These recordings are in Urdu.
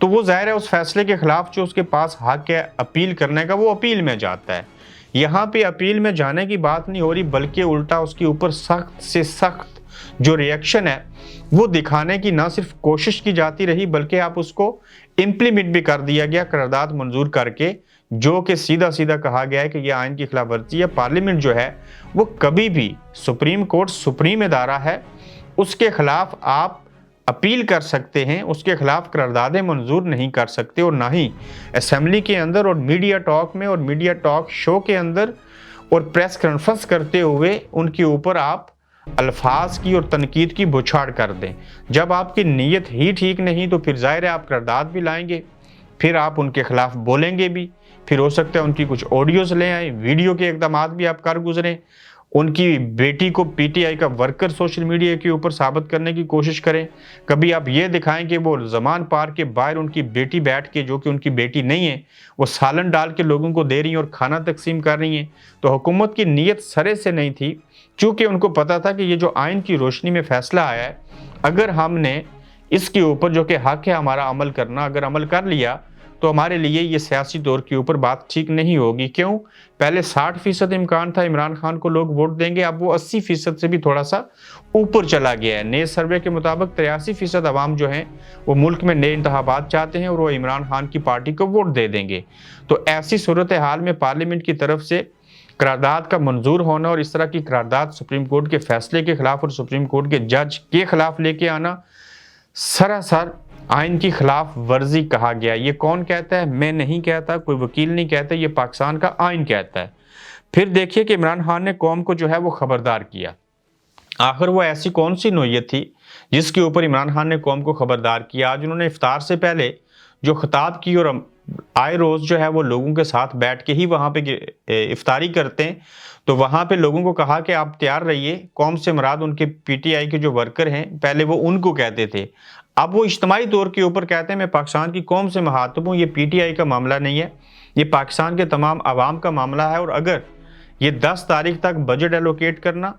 تو وہ ظاہر ہے اس فیصلے کے خلاف جو اس کے پاس حق ہے اپیل کرنے کا، وہ اپیل میں جاتا ہے۔ یہاں پہ اپیل میں جانے کی بات نہیں ہو رہی، بلکہ الٹا اس کے اوپر سخت سے سخت جو ریئیکشن ہے وہ دکھانے کی نہ صرف کوشش کی جاتی رہی، بلکہ آپ اس کو امپلیمنٹ بھی کر دیا گیا قرارداد منظور کر کے، جو کہ سیدھا سیدھا کہا گیا ہے کہ یہ آئین کی خلاف ورزی ہے۔ پارلیمنٹ جو ہے وہ کبھی بھی، سپریم کورٹ سپریم ادارہ ہے، اس کے خلاف آپ اپیل کر سکتے ہیں، اس کے خلاف قراردادیں منظور نہیں کر سکتے، اور نہ ہی اسمبلی کے اندر اور میڈیا ٹاک میں اور میڈیا ٹاک شو کے اندر اور پریس کانفرنس کرتے ہوئے ان کے اوپر آپ الفاظ کی اور تنقید کی بوچھاڑ کر دیں۔ جب آپ کی نیت ہی ٹھیک نہیں تو پھر ظاہر ہے آپ قرارداد بھی لائیں گے، پھر آپ ان کے خلاف بولیں گے بھی، پھر ہو سکتا ہے ان کی کچھ آڈیوز لے آئیں، ویڈیو کے اقدامات بھی آپ کر گزریں، ان کی بیٹی کو پی ٹی آئی کا ورکر سوشل میڈیا کے اوپر ثابت کرنے کی کوشش کریں، کبھی آپ یہ دکھائیں کہ وہ زمان پارک کے باہر ان کی بیٹی بیٹھ کے، جو کہ ان کی بیٹی نہیں ہے، وہ سالن ڈال کے لوگوں کو دے رہی ہیں اور کھانا تقسیم کر رہی ہیں۔ تو حکومت کی نیت سرے سے نہیں تھی، چونکہ ان کو پتا تھا کہ یہ جو آئین کی روشنی میں فیصلہ آیا ہے، اگر ہم نے اس کے اوپر جو کہ حق ہے ہمارا عمل کرنا، اگر عمل کر لیا تو ہمارے لیے یہ سیاسی طور کے اوپر بات ٹھیک نہیں ہوگی۔ کیوں؟ پہلے 60% امکان تھا عمران خان کو لوگ ووٹ دیں گے، اب وہ 80% سے بھی تھوڑا سا اوپر چلا گیا ہے۔ نئے سروے کے مطابق 83% عوام جو ہیں وہ ملک میں نئے انتخابات چاہتے ہیں اور وہ عمران خان کی پارٹی کو ووٹ دے دیں گے۔ تو ایسی صورتحال میں پارلیمنٹ کی طرف سے قرارداد کا منظور ہونا اور اس طرح کی قرارداد سپریم کورٹ کے فیصلے کے خلاف اور سپریم کورٹ کے جج کے خلاف لے کے آنا سراسر آئین کی خلاف ورزی کہا گیا۔ یہ کون کہتا ہے؟ میں نہیں کہتا، کوئی وکیل نہیں کہتا، یہ پاکستان کا آئین کہتا ہے۔ پھر دیکھیے کہ عمران خان نے قوم کو جو ہے وہ خبردار کیا۔ آخر وہ ایسی کون سی نوعیت تھی جس کے اوپر عمران خان نے قوم کو خبردار کیا؟ آج انہوں نے افطار سے پہلے جو خطاب کی، اور آئے روز جو ہے وہ لوگوں کے ساتھ بیٹھ کے ہی وہاں پہ افطاری کرتے ہیں، تو وہاں پہ لوگوں کو کہا کہ آپ تیار رہیے۔ قوم سے مراد ان کے پی ٹی آئی کے جو ورکر ہیں، پہلے وہ ان کو کہتے تھے، اب وہ اجتماعی طور کے اوپر کہتے ہیں میں پاکستان کی قوم سے مخاطب ہوں، یہ پی ٹی آئی کا معاملہ نہیں ہے، یہ پاکستان کے تمام عوام کا معاملہ ہے، اور اگر یہ 10 تاریخ تک بجٹ ایلوکیٹ کرنا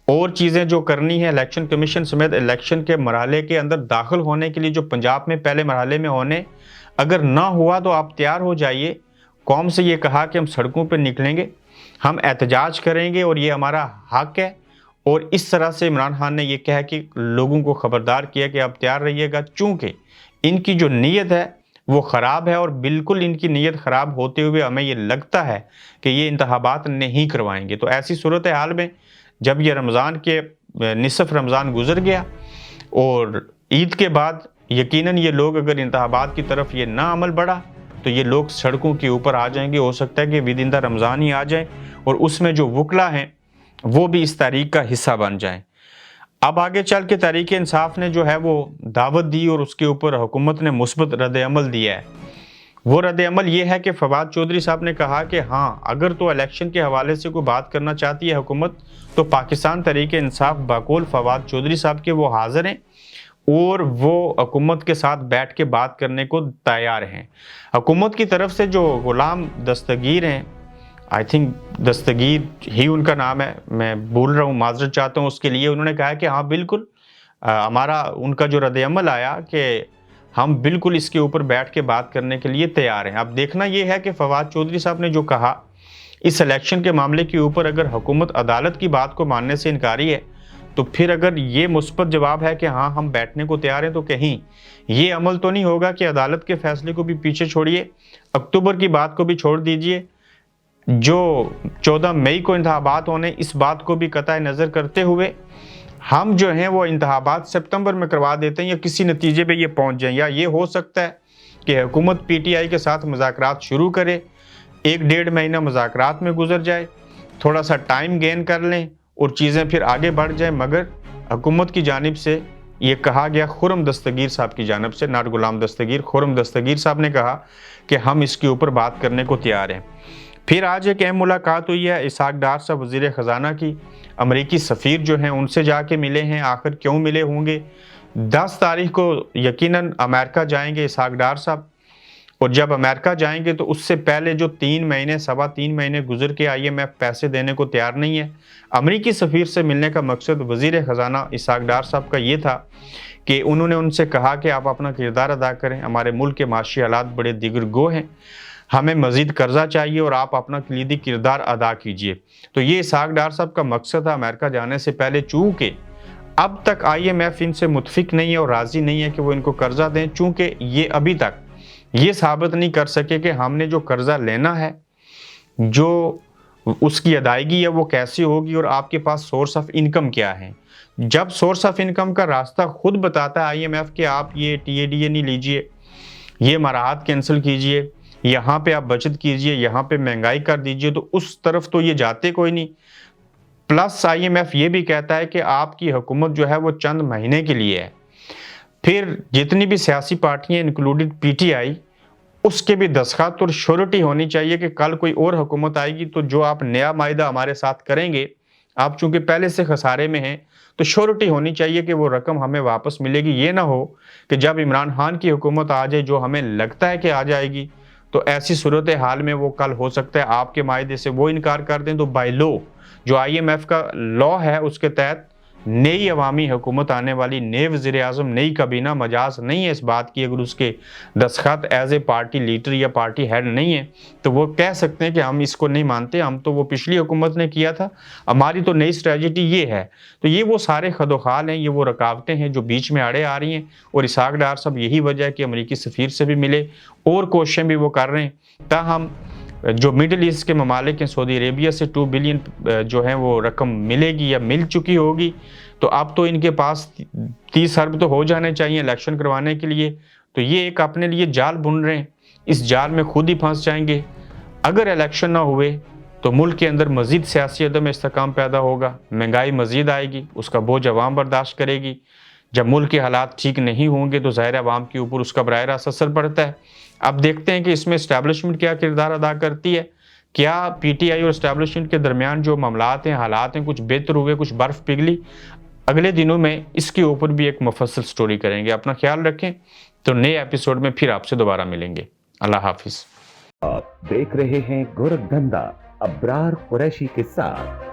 اور چیزیں جو کرنی ہے الیکشن کمیشن سمیت الیکشن کے مرحلے کے اندر داخل ہونے کے لیے جو پنجاب میں پہلے مرحلے میں ہونے، اگر نہ ہوا تو آپ تیار ہو جائیے۔ قوم سے یہ کہا کہ ہم سڑکوں پہ نکلیں گے، ہم احتجاج کریں گے اور یہ ہمارا حق ہے، اور اس طرح سے عمران خان نے یہ کہا کہ لوگوں کو خبردار کیا کہ آپ تیار رہیے گا، چونکہ ان کی جو نیت ہے وہ خراب ہے، اور بالکل ان کی نیت خراب ہوتے ہوئے ہمیں یہ لگتا ہے کہ یہ انتخابات نہیں کروائیں گے۔ تو ایسی صورتحال میں جب یہ رمضان کے نصف رمضان گزر گیا اور عید کے بعد یقیناً یہ لوگ اگر انتخابات کی طرف یہ نہ عمل بڑھا تو یہ لوگ سڑکوں کے اوپر آ جائیں گے، ہو سکتا ہے کہ ودندہ رمضان ہی آ جائیں، اور اس میں جو وکلا ہیں وہ بھی اس تحریک کا حصہ بن جائیں۔ اب آگے چل کے تحریک انصاف نے جو ہے وہ دعوت دی اور اس کے اوپر حکومت نے مثبت رد عمل دیا ہے۔ وہ رد عمل یہ ہے کہ فواد چودھری صاحب نے کہا کہ ہاں اگر تو الیکشن کے حوالے سے کوئی بات کرنا چاہتی ہے حکومت تو پاکستان تحریک انصاف بقول فواد چودھری صاحب کے وہ حاضر ہیں اور وہ حکومت کے ساتھ بیٹھ کے بات کرنے کو تیار ہیں۔ حکومت کی طرف سے جو غلام دستگیر ہیں، آئی تھنک دستگیر ہی ان کا نام ہے، میں بول رہا ہوں، معذرت چاہتا ہوں اس کے لیے، انہوں نے کہا کہ ہاں بالکل ہمارا ان کا جو رد عمل آیا کہ ہم بالکل اس کے اوپر بیٹھ کے بات کرنے کے لیے تیار ہیں۔ اب دیکھنا یہ ہے کہ فواد چودھری صاحب نے جو کہا اس الیکشن کے معاملے کے اوپر اگر حکومت عدالت کی بات کو ماننے سے انکاری ہے تو پھر اگر یہ مثبت جواب ہے کہ ہاں ہم بیٹھنے کو تیار ہیں، تو کہیں یہ عمل تو نہیں ہوگا کہ عدالت کے فیصلے کو بھی پیچھے چھوڑیے، اکتوبر کی بات کو بھی چھوڑ دیجئے، جو 14 مئی کو انتخابات ہونے اس بات کو بھی قطع نظر کرتے ہوئے ہم جو ہیں وہ انتخابات سپتمبر میں کروا دیتے ہیں یا کسی نتیجے پہ یہ پہنچ جائیں، یا یہ ہو سکتا ہے کہ حکومت پی ٹی آئی کے ساتھ مذاکرات شروع کرے، 1-1.5 مہینہ مذاکرات میں گزر جائے، تھوڑا سا ٹائم گین کر لیں اور چیزیں پھر آگے بڑھ جائیں، مگر حکومت کی جانب سے یہ کہا گیا، خرم دستگیر صاحب کی جانب سے، ناٹ غلام دستگیر، خرم دستگیر صاحب نے کہا کہ ہم اس کے اوپر بات کرنے کو تیار ہیں۔ پھر آج ایک اہم ملاقات ہوئی ہے اسحاق ڈار صاحب وزیر خزانہ کی، امریکی سفیر جو ہیں ان سے جا کے ملے ہیں۔ آخر کیوں ملے ہوں گے؟ 10 تاریخ کو یقیناً امریکہ جائیں گے اسحاق ڈار صاحب، اور جب امریکہ جائیں گے تو اس سے پہلے جو 3 مہینے 3.25 مہینے گزر کے آئی ایم ایف پیسے دینے کو تیار نہیں ہے۔ امریکی سفیر سے ملنے کا مقصد وزیر خزانہ اسحاق ڈار صاحب کا یہ تھا کہ انہوں نے ان سے کہا کہ آپ اپنا کردار ادا کریں, ہمارے ملک کے معاشی حالات بڑے دیگر گو ہیں, ہمیں مزید قرضہ چاہیے اور آپ اپنا کلیدی کردار ادا کیجئے. تو یہ اسحاق ڈار صاحب کا مقصد تھا امریکہ جانے سے پہلے, چونکہ اب تک IMF ان سے متفق نہیں ہے اور راضی نہیں ہے کہ وہ ان کو قرضہ دیں, چونکہ یہ ابھی تک یہ ثابت نہیں کر سکے کہ ہم نے جو قرضہ لینا ہے, جو اس کی ادائیگی ہے وہ کیسی ہوگی اور آپ کے پاس سورس آف انکم کیا ہے. جب سورس آف انکم کا راستہ خود بتاتا ہے IMF کہ آپ یہ TADA نہیں لیجئے, یہ مراحت کینسل کیجئے, یہاں پہ آپ بچت کیجئے, یہاں پہ مہنگائی کر دیجئے, تو اس طرف تو یہ جاتے کوئی نہیں. پلس IMF یہ بھی کہتا ہے کہ آپ کی حکومت جو ہے وہ چند مہینے کے لیے ہے. پھر جتنی بھی سیاسی پارٹیاں انکلوڈڈ PTI, اس کے بھی دستخط اور شورٹی ہونی چاہیے کہ کل کوئی اور حکومت آئے گی تو جو آپ نیا معاہدہ ہمارے ساتھ کریں گے, آپ چونکہ پہلے سے خسارے میں ہیں, تو شورٹی ہونی چاہیے کہ وہ رقم ہمیں واپس ملے گی. یہ نہ ہو کہ جب عمران خان کی حکومت آ جائے, جو ہمیں لگتا ہے کہ آ جائے گی, تو ایسی صورتحال میں وہ کل ہو سکتا ہے آپ کے معاہدے سے وہ انکار کر دیں, تو بائی لو جو IMF کا لا ہے اس کے تحت نئی عوامی حکومت آنے والی, نئے وزیر اعظم, نئی کابینہ مجاز نہیں ہے اس بات کی, اگر اس کے دستخط ایز اے پارٹی لیڈر یا پارٹی ہیڈ نہیں ہے تو وہ کہہ سکتے ہیں کہ ہم اس کو نہیں مانتے, ہم تو وہ پچھلی حکومت نے کیا تھا, ہماری تو نئی اسٹریٹجی یہ ہے. تو یہ وہ سارے خدوخال ہیں, یہ وہ رکاوٹیں ہیں جو بیچ میں آڑے آ رہی ہیں, اور اسحاق ڈار صاحب یہی وجہ ہے کہ امریکی سفیر سے بھی ملے اور کوششیں بھی وہ کر رہے ہیں. تاہم جو مڈل ایسٹ کے ممالک ہیں, سعودی عربیہ سے 2 بلین جو ہیں وہ رقم ملے گی یا مل چکی ہوگی, تو اب تو ان کے پاس 30 ارب تو ہو جانے چاہیے الیکشن کروانے کے لیے. تو یہ ایک اپنے لیے جال بن رہے ہیں, اس جال میں خود ہی پھنس جائیں گے. اگر الیکشن نہ ہوئے تو ملک کے اندر مزید سیاسی عدم استحکام پیدا ہوگا, مہنگائی مزید آئے گی, اس کا بوجھ عوام برداشت کرے گی. جب ملک کے حالات ٹھیک نہیں ہوں گے تو ظاہر عوام کے اوپر اس کا براہ راست اثر پڑتا ہے. اب دیکھتے ہیں کہ اس میں اسٹیبلشمنٹ کیا کردار ادا کرتی ہے, کیا PTI اور اسٹیبلشمنٹ کے درمیان جو معاملات ہیں, حالات ہیں, کچھ بہتر ہوئے, کچھ برف پگھلی. اگلے دنوں میں اس کے اوپر بھی ایک مفصل سٹوری کریں گے. اپنا خیال رکھیں, تو نئے ایپیسوڈ میں پھر آپ سے دوبارہ ملیں گے. اللہ حافظ. آپ دیکھ رہے ہیں گورکھ دھندا ابرار قریشی کے ساتھ.